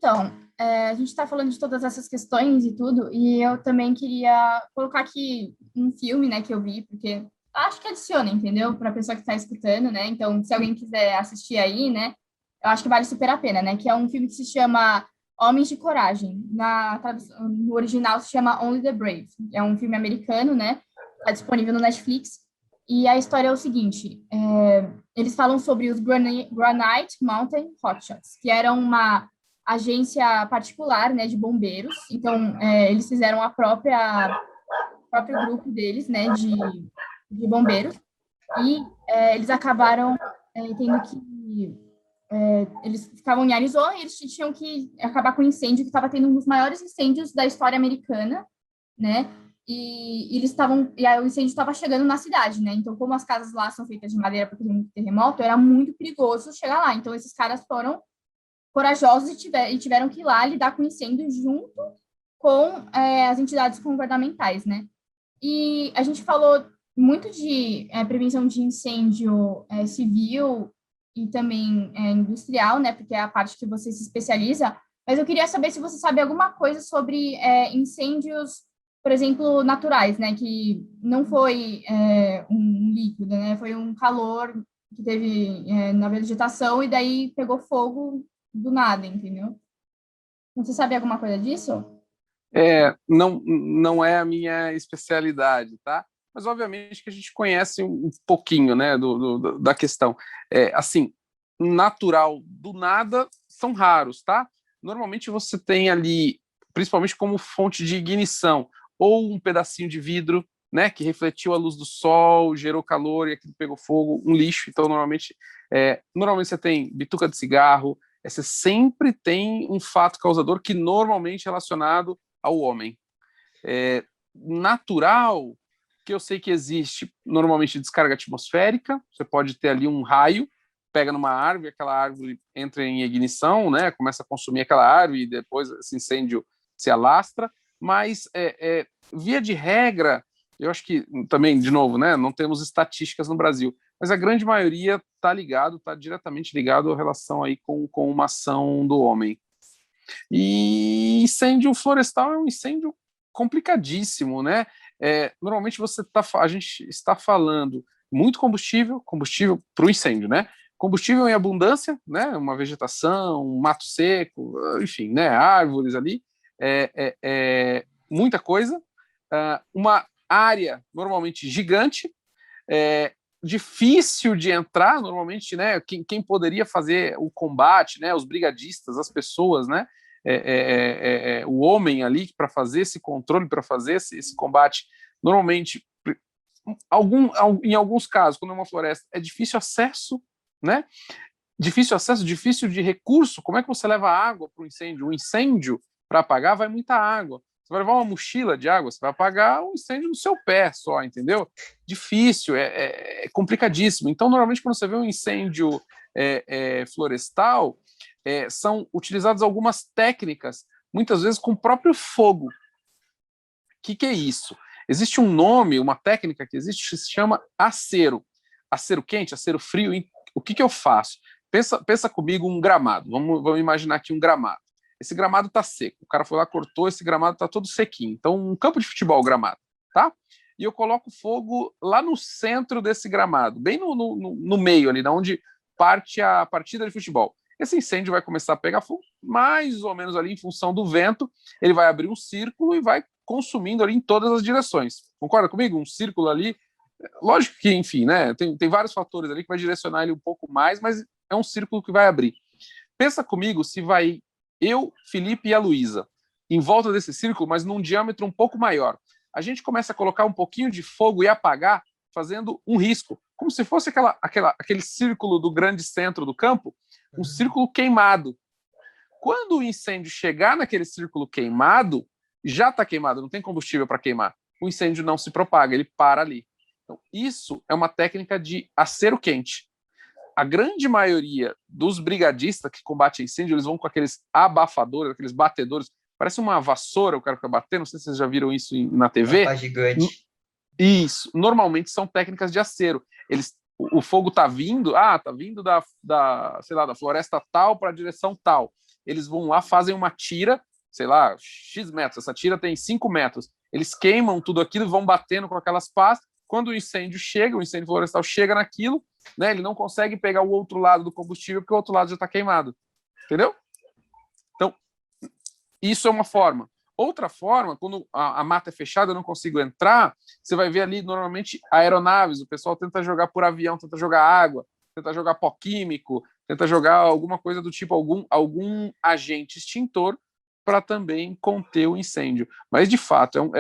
Então, a gente está falando de todas essas questões e tudo, e eu também queria colocar aqui um filme, né, que eu vi, porque acho que adiciona, entendeu? Para a pessoa que está escutando, né? Então, se alguém quiser assistir aí, né, eu acho que vale super a pena, né? Que é um filme que se chama Homens de Coragem. No original se chama Only the Brave. É um filme americano, né? Está disponível no Netflix. E a história é o seguinte: eles falam sobre os Granite Mountain Hotshots, que eram uma agência particular, né, de bombeiros. Então, eles fizeram próprio grupo deles, né, de bombeiros, e eles acabaram tendo que eles ficavam em Arizona e eles tinham que acabar com o incêndio que estava tendo um dos maiores incêndios da história americana, né? E eles estavam e aí o incêndio estava chegando na cidade, né? Então, como as casas lá são feitas de madeira porque tem muito terremoto, era muito perigoso chegar lá. Então, esses caras foram corajosos e tiveram que ir lá lidar com o incêndio junto com as entidades governamentais, né? E a gente falou muito de prevenção de incêndio civil e também industrial, né? Porque é a parte que você se especializa. Mas eu queria saber se você sabe alguma coisa sobre incêndios, por exemplo, naturais, né? Que não foi um líquido, né? Foi um calor que teve na vegetação e daí pegou fogo do nada, entendeu? Você sabe alguma coisa disso? Não é a minha especialidade, tá? Mas obviamente que a gente conhece um pouquinho, né, da questão. Assim, natural do nada são raros, tá? Normalmente você tem ali, principalmente como fonte de ignição, ou um pedacinho de vidro, né, que refletiu a luz do sol, gerou calor e aquilo pegou fogo, um lixo. Então, normalmente você tem bituca de cigarro, você sempre tem um fato causador que normalmente é relacionado ao homem. Natural, que eu sei que existe normalmente descarga atmosférica, você pode ter ali um raio, pega numa árvore, aquela árvore entra em ignição, né, começa a consumir aquela árvore e depois esse incêndio se alastra, mas via de regra, eu acho que também, de novo, né, não temos estatísticas no Brasil, mas a grande maioria está diretamente ligado à relação aí com uma ação do homem. E incêndio florestal é um incêndio complicadíssimo, né? Normalmente a gente está falando muito combustível para o incêndio, né? Combustível em abundância, né? Uma vegetação, um mato seco, enfim, né? Árvores ali, muita coisa, uma área normalmente gigante, difícil de entrar, normalmente, né? Quem poderia fazer o combate, né? Os brigadistas, as pessoas, né? O homem ali para fazer esse controle, para fazer esse combate, normalmente, em alguns casos, quando é uma floresta, é difícil acesso, né? Difícil acesso, difícil de recurso. Como é que você leva água para o incêndio? O incêndio, para apagar, vai muita água. Você vai levar uma mochila de água, você vai apagar o incêndio no seu pé só, entendeu? Difícil, é complicadíssimo. Então, normalmente, quando você vê um incêndio florestal, são utilizadas algumas técnicas, muitas vezes com o próprio fogo. O que é isso? Existe um nome, uma técnica que existe que se chama acero. Acero quente, acero frio. O que eu faço? Pensa comigo um gramado. Vamos imaginar aqui um gramado. Esse gramado está seco. O cara foi lá, cortou, esse gramado está todo sequinho. Então, um campo de futebol, gramado, tá? E eu coloco fogo lá no centro desse gramado, bem no meio ali, onde parte a partida de futebol. Esse incêndio vai começar a pegar fogo, mais ou menos ali em função do vento, ele vai abrir um círculo e vai consumindo ali em todas as direções. Concorda comigo? Um círculo ali, lógico que, enfim, né, tem vários fatores ali que vai direcionar ele um pouco mais, mas é um círculo que vai abrir. Pensa comigo se vai eu, Felipe e a Luísa em volta desse círculo, mas num diâmetro um pouco maior. A gente começa a colocar um pouquinho de fogo e apagar, fazendo um risco, como se fosse aquele círculo do grande centro do campo, um círculo queimado. Quando o incêndio chegar naquele círculo queimado, já está queimado, não tem combustível para queimar. O incêndio não se propaga, ele para ali. Então, isso é uma técnica de acero quente. A grande maioria dos brigadistas que combatem incêndio, eles vão com aqueles abafadores, aqueles batedores, parece uma vassoura, o cara fica batendo, não sei se vocês já viram isso na TV. Uma pá gigante. Isso, normalmente são técnicas de acero. o fogo tá vindo, tá vindo sei lá, da floresta tal para a direção tal. Eles vão lá, fazem uma tira, sei lá, X metros, essa tira tem 5 metros. Eles queimam tudo aquilo e vão batendo com aquelas pás. Quando o incêndio chega, o incêndio florestal chega naquilo, né, ele não consegue pegar o outro lado do combustível porque o outro lado já está queimado. Entendeu? Então, isso é uma forma. Outra forma, quando a mata é fechada, eu não consigo entrar, você vai ver ali, normalmente, aeronaves, o pessoal tenta jogar por avião, tenta jogar água, tenta jogar pó químico, tenta jogar alguma coisa do tipo, algum agente extintor para também conter o incêndio. Mas, de fato,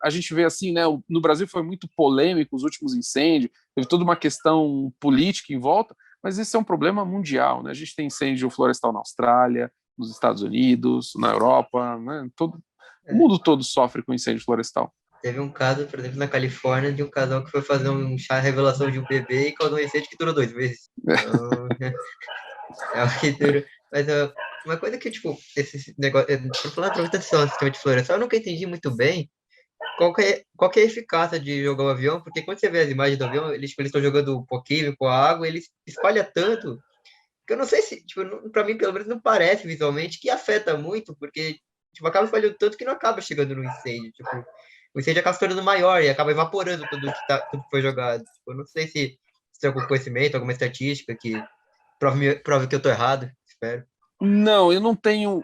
a gente vê assim, né, no Brasil foi muito polêmico os últimos incêndios, teve toda uma questão política em volta, mas esse é um problema mundial, né? A gente tem incêndio florestal na Austrália, nos Estados Unidos, na Europa, né? O mundo todo sofre com incêndio florestal. Teve um caso, por exemplo, na Califórnia, de um casal que foi fazer um chá revelação de um bebê e causou um incêndio que durou 2 meses. Então, é algo que dura. Mas uma coisa que, tipo, esse negócio, por falar de proteção do sistema de florestal, eu nunca entendi muito bem qual que é a eficácia de jogar o avião, porque quando você vê as imagens do avião, eles estão jogando um pouquinho com a água, eles espalham tanto que eu não sei se, tipo, para mim, pelo menos, não parece visualmente que afeta muito, porque, tipo, acaba espalhando tanto que não acaba chegando no incêndio, tipo, o incêndio acaba se tornando maior e acaba evaporando tudo que foi jogado. Tipo, eu não sei se tem algum conhecimento, alguma estatística que prove que eu tô errado, espero. Não, eu não tenho,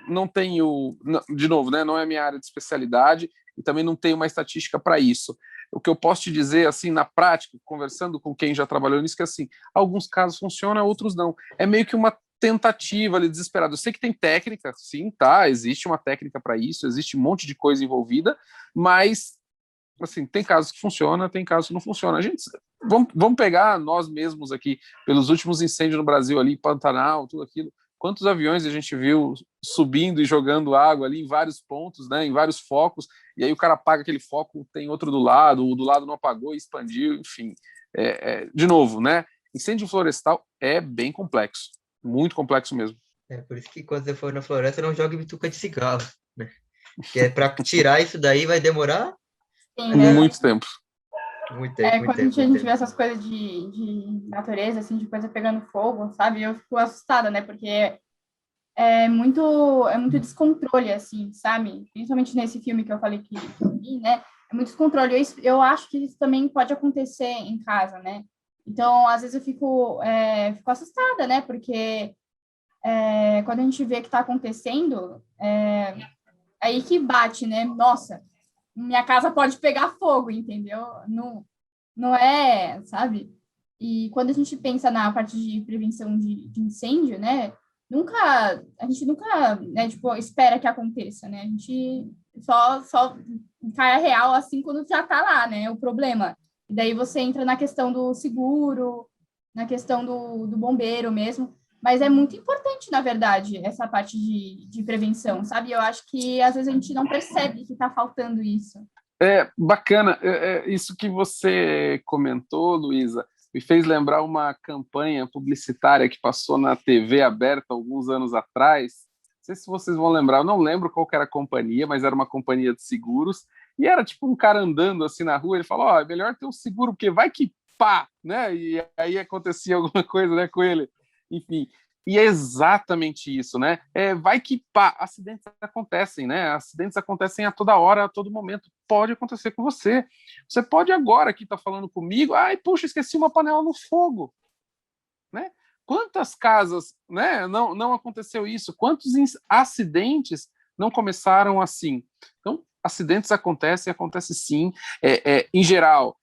de novo, né, não é a minha área de especialidade e também não tenho uma estatística para isso. O que eu posso te dizer, assim, na prática, conversando com quem já trabalhou nisso, que assim, alguns casos funcionam, outros não. É meio que uma tentativa ali desesperada. Eu sei que tem técnica, sim, tá? Existe uma técnica para isso, existe um monte de coisa envolvida, mas assim, tem casos que funciona, tem casos que não funciona. Vamos pegar nós mesmos aqui, pelos últimos incêndios no Brasil ali, Pantanal, tudo aquilo. Quantos aviões a gente viu subindo e jogando água ali em vários pontos, né, em vários focos, e aí o cara apaga aquele foco, tem outro do lado, o do lado não apagou e expandiu, enfim. De novo, né, incêndio florestal é bem complexo, muito complexo mesmo. É por isso que quando você for na floresta, não jogue bituca de cigarro, né? Porque para tirar isso daí vai demorar Sim, né? Muito tempo. muito tempo, muito Quando tempo, a muito gente vê tempo. essas coisas de natureza, assim, de coisa pegando fogo, sabe? Eu fico assustada, né? Porque é muito descontrole, assim, sabe? Principalmente nesse filme que eu falei que eu vi, né? É muito descontrole. Eu acho que isso também pode acontecer em casa, né? Então, às vezes eu fico assustada, né? Porque quando a gente vê que está acontecendo, aí que bate, né? Nossa, minha casa pode pegar fogo, entendeu? Não, não é, sabe? E quando a gente pensa na parte de prevenção de incêndio, né? A gente nunca, né, tipo, espera que aconteça, né? A gente só cai a real assim quando já tá lá, né? O problema. E daí você entra na questão do seguro, na questão do bombeiro mesmo. Mas é muito importante, na verdade, essa parte de prevenção, sabe? Eu acho que às vezes a gente não percebe que está faltando isso. Bacana. Isso que você comentou, Luísa, me fez lembrar uma campanha publicitária que passou na TV aberta alguns anos atrás. Não sei se vocês vão lembrar, eu não lembro qual que era a companhia, mas era uma companhia de seguros, e era tipo um cara andando assim na rua, ele falou, é melhor ter um seguro, porque vai que pá, né? E aí acontecia alguma coisa, né, com ele. Enfim, e é exatamente isso, né? Vai que pá, acidentes acontecem, né? Acidentes acontecem a toda hora, a todo momento. Pode acontecer com você. Você pode agora aqui estar falando comigo, ai, puxa, esqueci uma panela no fogo, né? Quantas casas, né? Não aconteceu isso? Quantos acidentes não começaram assim? Então, acidentes acontecem sim. Em geral,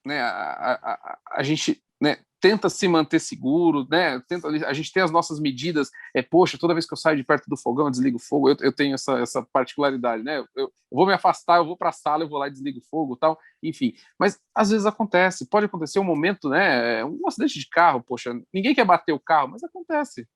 né? A gente, né, tenta se manter seguro, né? A gente tem as nossas medidas. Poxa, toda vez que eu saio de perto do fogão, eu desligo o fogo. Eu tenho essa particularidade, né? Eu vou me afastar, eu vou para a sala, eu vou lá e desligo o fogo, tal. Enfim, mas às vezes acontece. Pode acontecer um momento, né? Um acidente de carro, poxa, ninguém quer bater o carro, mas acontece.